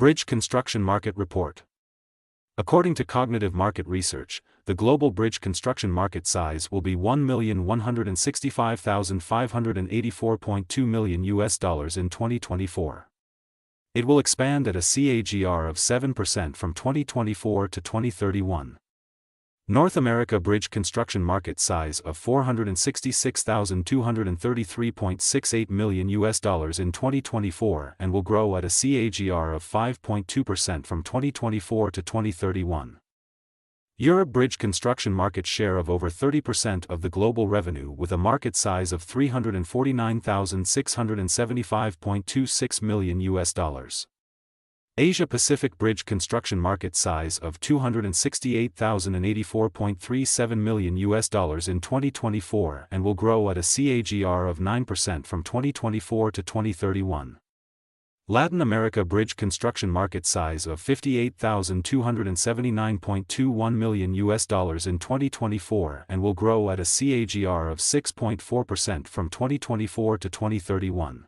Bridge Construction Market Report. According to Cognitive Market Research, the global bridge construction market size will be $1,165,584.2 million in 2024. It will expand at a CAGR of 7% from 2024 to 2031. North America bridge construction market size of $466,233.68 million in 2024 and will grow at a CAGR of 5.2% from 2024 to 2031. Europe bridge construction market share of over 30% of the global revenue with a market size of $349,675.26 million. Asia Pacific bridge construction market size of $268,084.37 million in 2024 and will grow at a CAGR of 9% from 2024 to 2031. Latin America bridge construction market size of $58,279.21 million in 2024 and will grow at a CAGR of 6.4% from 2024 to 2031.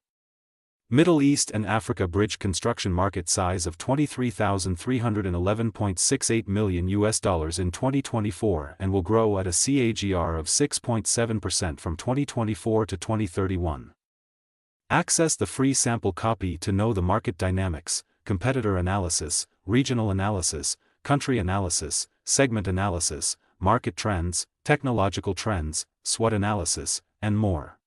Middle East and Africa bridge construction market size of $23,311.68 million in 2024 and will grow at a CAGR of 6.7% from 2024 to 2031. Access the free sample copy to know the market dynamics, competitor analysis, regional analysis, country analysis, segment analysis, market trends, technological trends, SWOT analysis, and more.